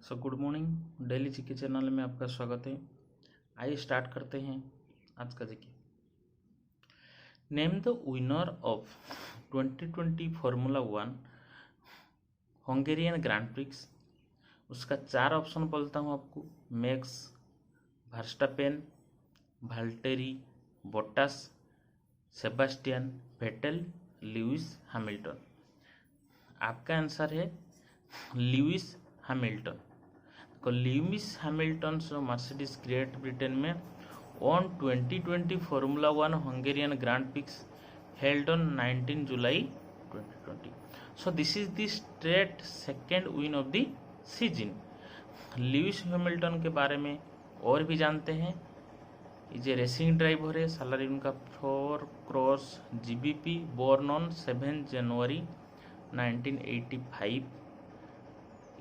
So good morning. Daily GK channel में आपका स्वागत है। आइए स्टार्ट करते हैं आज का GK. Name the winner of 2020 formula 1 Hungarian grand prix. उसका 4 ऑप्शन बोलता हूँ आपको। Max Verstappen, Valtteri Bottas, Sebastian Vettel, Lewis Hamilton. आपका आंसर है लुइस हैमिल्टन। तो Lewis Hamilton Mercedes Great Britain में on 2020 formula 1 Hungarian grand prix held on 19 July 2020। So this is the straight second win of the season. Lewis Hamilton के बारे में और भी जानते हैं। ये रेसिंग ड्राइवर है। सैलरी उनका 4 cross GBP, born on 7 January 1985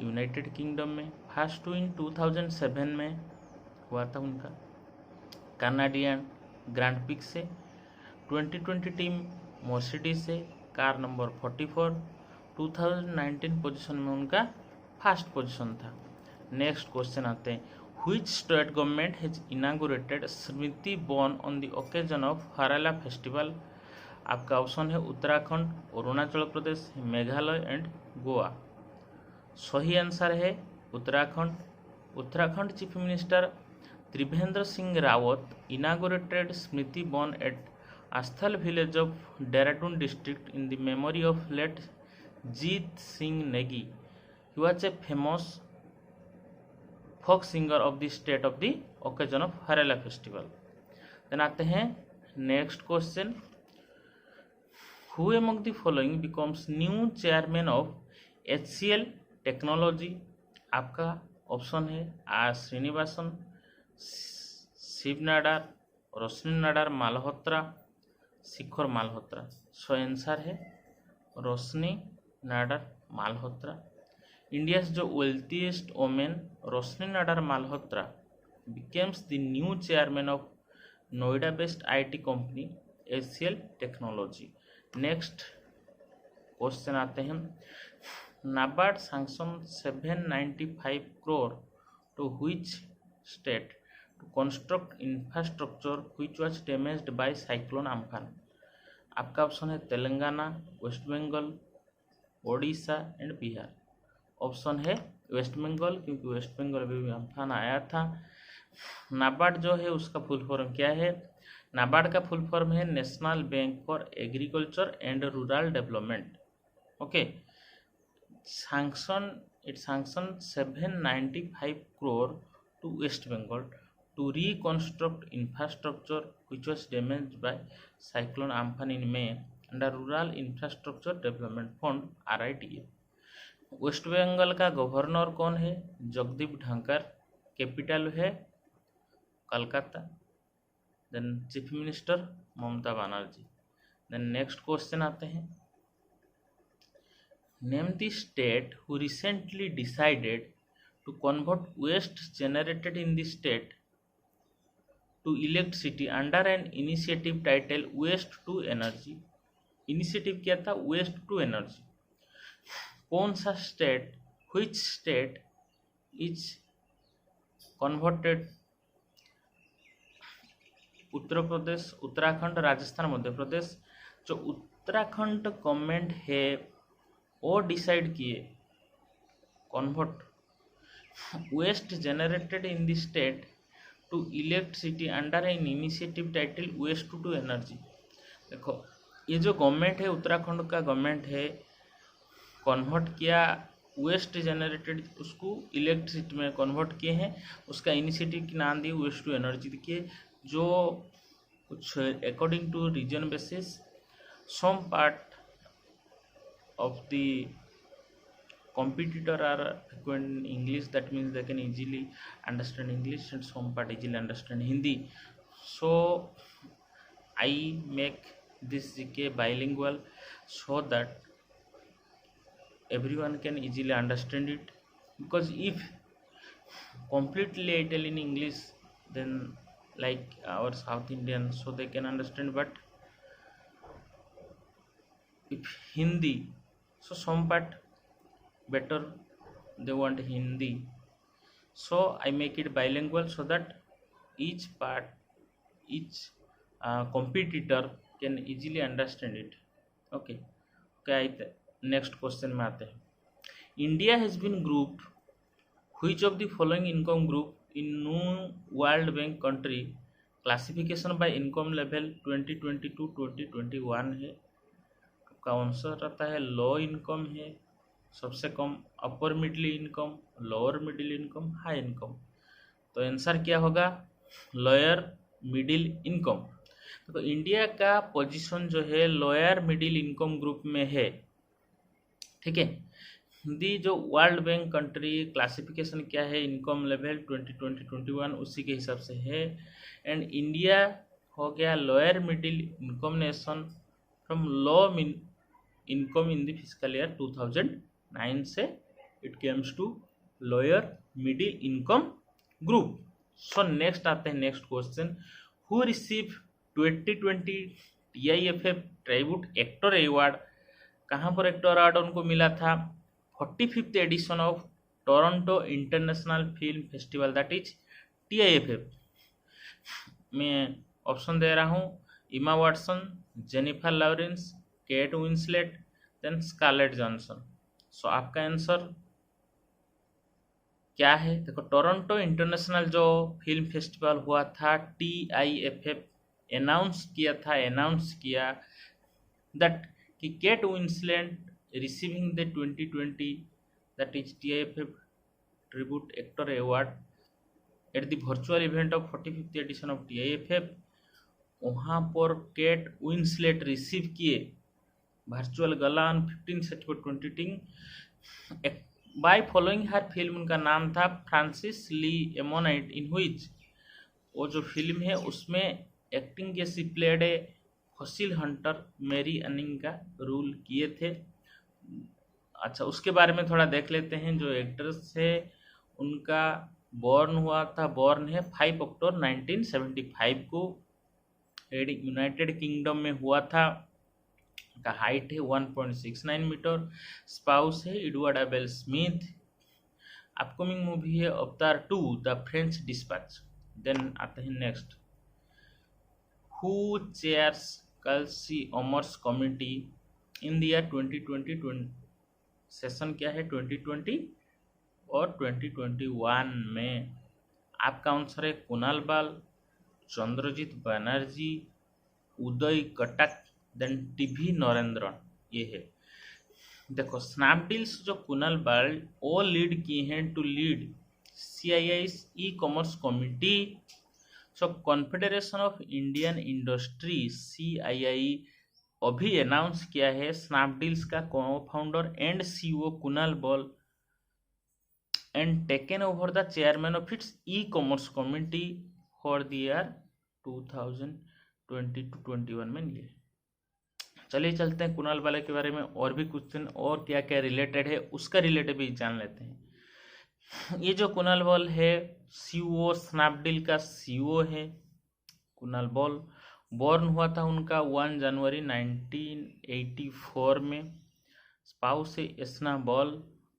United Kingdom में। फर्स्ट विन 2007 में हुआ था उनका कनाडियन ग्रैंड प्रिक्स से। 2020 टीम मर्सिडीज से, कार नंबर 44। 2019 पोजीशन में उनका फर्स्ट पोजीशन था। नेक्स्ट क्वेश्चन आते हैं। Which state government has inaugurated Smriti Van on the occasion of Harela festival. आपका ऑप्शन है उत्तराखंड, अरुणाचल प्रदेश, मेघालय एंड गोवा। सही आंसर है Uttarakhand. Uttarakhand chief minister Trivendra Singh Rawat inaugurated Smriti Van at Asthal village of Dehradun district in the memory of late Jeet Singh Negi. He was a famous folk singer of the state of the occasion of Harela festival. Then आते हैं next question. Who among the following becomes new chairman of HCL technology. आपका option है R Srinivasan, Shiv Nadar, Roshni Nadar Malhotra, Shikhar Malhotra. So answer है Roshni Nadar Malhotra. India जो wealthiest women Roshni Nadar Malhotra becomes the new chairman of Noida based IT company HCL technology. Next question आते हैं। NABARD sanction 795 crore to which state to construct infrastructure which was damaged by cyclone Amphan। आपका option है Telangana, West Bengal, Odisha and Bihar. Option है वेस्ट बंगाल, क्योंकि वेस्ट बंगाल में भी Amphan आया था। नाबार्ड जो है उसका फुल फॉर्म क्या है? नाबार्ड का फुल फॉर्म है national bank for agriculture and rural development. Okay. It sanctioned 795 crore to West Bengal to reconstruct infrastructure which was damaged by cyclone Amphan in May under Rural Infrastructure Development Fund RIDF। West Bengal का governor कौन है? Jagdeep Dhankhar. Capital है Calcutta. Then chief minister Mamata Banerjee. Then next question आते हैं। Name the state who recently decided to convert waste generated in the state to electricity under an initiative titled Waste to Energy। Initiative क्या था? Waste to energy. कौन सा state, which state is converted? Uttar Pradesh, Uttarakhand, Rajasthan, Madhya Pradesh. जो Uttarakhand government है वो decide किए convert waste generated in the state to electricity under an initiative title waste to energy. देखो, ये जो गवर्नमेंट है, उत्तराखंड का गवर्नमेंट है, कन्वर्ट किया वेस्ट जनरेटेड उसको इलेक्ट्रिसिटी में कन्वर्ट किए हैं। उसका इनिशिएटिव की नाम दी वेस्ट टू एनर्जी। देखिए, जो कुछ according to region basis some part of the competitor are fluent in English, that means they can easily understand English, and some part easily understand Hindi. So I make this GK bilingual so that everyone can easily understand it, because if completely I tell in English, then like our South Indians, so they can understand, but if Hindi, so some part better they want Hindi, so I make it bilingual so that each competitor can easily understand it. Okay. Okay, next question में आते हैं. India has been grouped which of the following income group in new World Bank country classification by income level 2022-2021 है. आपका answer रहता है लो income है, सबसे कम upper middle income, lower middle income, high income. तो आंसर क्या होगा? Lower middle income. तो इंडिया का पोजीशन जो है लोअर मिडिल इनकम ग्रुप में है. ठीक है. हिंदी जो वर्ल्ड बैंक कंट्री क्लासिफिकेशन क्या है इनकम लेवल 2020-21 उसी के हिसाब से है. एंड इंडिया हो गया lower middle income nation from low income in the physical year 2009 से it comes to lower middle income group. So next आते हैं next question. Who receive 2020 TIFF tribute actor award. कहाँ पर एक्टर अवार्ड उनको मिला था? 45th edition of Toronto international film festival that is TIFF. मैं option दे रहा हूँ. Emma Watson, Jennifer Lawrence, Kate Winslet, then Scarlett Johansson. So आपका आंसर क्या है? देखो, टोरंटो इंटरनेशनल जो फिल्म फेस्टिवल हुआ था TIFF अनाउंस किया दैट कि Kate Winslet receiving the 2020 that is TIFF Tribute Actor Award at the virtual event of 45th edition of TIFF. वहाँ पर केट विंसलेट रिसीव किए virtual gala on 15 September 2020 by following her film. उनका नाम था Francis Lee Ammonite in which वो जो film है उसमें एक्टिंग के she played a fossil hunter Mary Anning का रोल किए थे. अच्छा, उसके बारे में थोड़ा देख लेते हैं. जो एक्ट्रेस है उनका बॉर्न है 5 अक्टूबर 1975 को. यूनाइटेड किंगडम में हुआ था. का हाइट है 1.69 मीटर. स्पाउस है Edward Abel Smith. Upcoming movie है Avatar 2 the French Dispatch. Then आते हैं next. Who chairs Kalsi Omars committee in the year 2020. Session क्या है 2020 और 2021 में. आपका आंसर है कुणाल बाल, चंद्रजीत बनर्जी, उदय कटक, देन टीवी नरेंद्रन. ये है. देखो, स्नैपडील्स जो कुणाल बाल वो लीड किए हैं to lead CII e-commerce committee. So Confederation of Indian Industry CII अभी अनाउंस किया है स्नैपडील्स का को फाउंडर एंड CEO कुणाल बाल and taken over the chairman of its e commerce committee for the year 2020-21 में लिए. चलिए चलते हैं कुणाल बाल के बारे में. और भी क्वेश्चन और क्या क्या रिलेटेड है उसका रिलेटेड भी जान लेते हैं. ये जो कुणाल बाल है CEO स्नैपडील का CEO है. कुणाल बाल बॉर्न हुआ था उनका 1 जनवरी 1984 में. स्पाउस है एस्ना बॉल,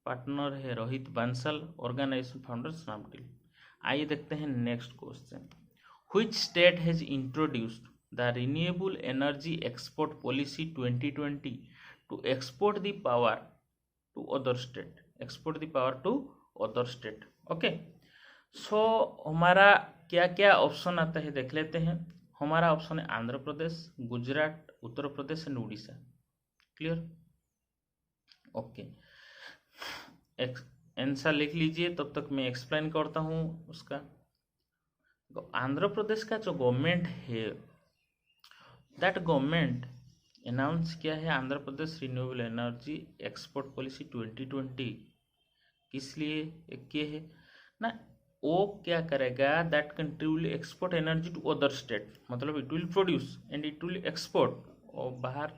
पार्टनर है Rohit Bansal, organisation founder Snapdeal. आइए देखते हैं next question. Which state has introduced the renewable energy export policy 2020 to export the power to other state. Export the power to other state. Okay. So हमारा क्या क्या option आता है देख लेते हैं. हमारा ऑप्शन है Andhra Pradesh, Gujarat, Uttar Pradesh and Orissa. Clear? Okay. Answer लिख लीजिए, तब तक मैं एक्सप्लेन करता हूँ उसका. तो आंध्र प्रदेश का जो गवर्नमेंट है दैट गवर्नमेंट अनाउंस किया है Andhra Pradesh renewable energy export policy 2020. किस लिए किए है ना? वो क्या करेगा that country will export energy to other state. मतलब it will produce and it will export. और बाहर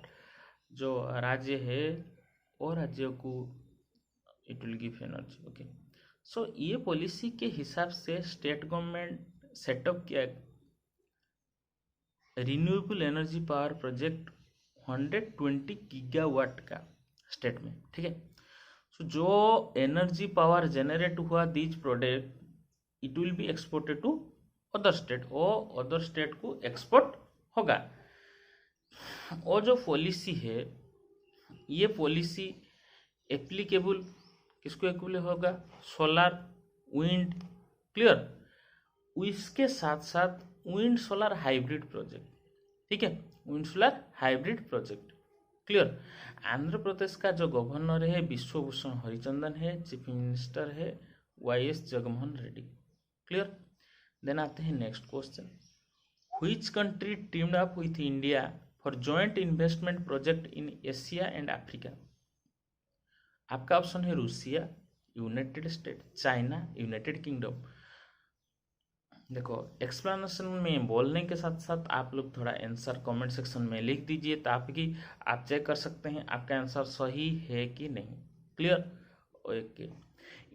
जो राज्य है वो राज्यों को it will give energy. Okay. So ये पॉलिसी के हिसाब से स्टेट गवर्नमेंट सेटअप किया renewable energy power project 120 gigawatt का स्टेट में. ठीक है. सो जो एनर्जी पावर जनरेट हुआ these product it will be exported to other state, वो अदर स्टेट को एक्सपोर्ट होगा। और जो पॉलिसी है, ये पॉलिसी एप्लीकेबल किसको एप्लीकेबल होगा? सोलर, विंड, क्लियर, इसके साथ साथ विंड सोलर हाइब्रिड प्रोजेक्ट, ठीक है, wind solar hybrid project, clear. Andhra Pradesh का जो गवर्नर है विश्वभूषण हरिचंदन है, चीफ मिनिस्टर है YS Jaganmohan Reddy, clear. Then आते हैं next question, which country teemed up with India for joint investment project in Asia and Africa? आपका ऑप्शन है Russia, United state, China, United kingdom. देखो एक्सप्लेनेशन में बोलने के साथ साथ आप लोग थोड़ा आंसर कमेंट सेक्शन में लिख दीजिए, ताकि आप चेक कर सकते हैं आपका आंसर सही है कि नहीं, clear. Okay,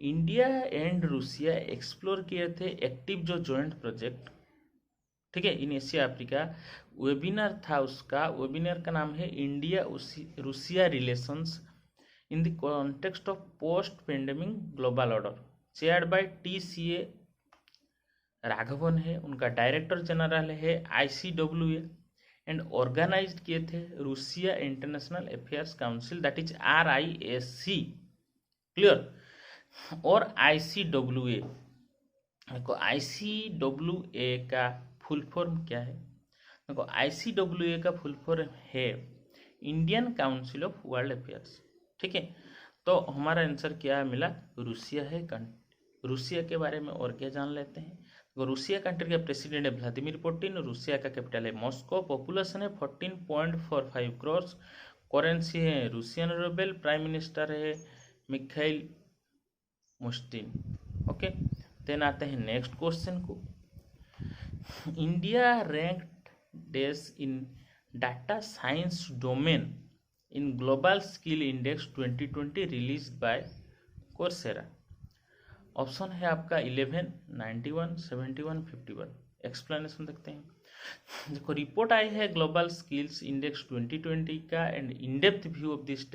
India and Russia explore किए थे एक्टिव जो जॉइंट प्रोजेक्ट, ठीक है, इन एशिया अफ्रीका। वेबिनार था उसका, वेबिनार का नाम है India Russia relations in the context of post pandemic global order, chaired by TCA Raghavan है, उनका डायरेक्टर जनरल है ICWA, एंड ऑर्गेनाइज्ड किए थे Russia international affairs council, that is RIAC, clear. और ICWA, देखो ICWA का फुल फॉर्म क्या है? देखो ICWA का फुल फॉर्म है Indian council of world affairs, ठीक है। तो हमारा आंसर क्या मिला? रूसिया है। रूसिया के बारे में और क्या जान लेते हैं। रूसिया कंट्री का प्रेसिडेंट है व्लादिमीर पुतिन, रूसिया का कैपिटल है मॉस्को, पॉपुलेशन है 14.45 करोड़, करेंसी है रूसियन रूबल, प्राइम मिनिस्टर है मिखाइल मुस्टिन, ओके। देन आते हैं नेक्स्ट क्वेश्चन को, India ranked dash in data science domain in global skill index 2020 release by Coursera. Option है आपका 11, 91, 71, 51। एक्सप्लेनेशन देखते हैं। देखो रिपोर्ट आई है ग्लोबल स्किल्स इंडेक्स 2020 का and in depth view of the state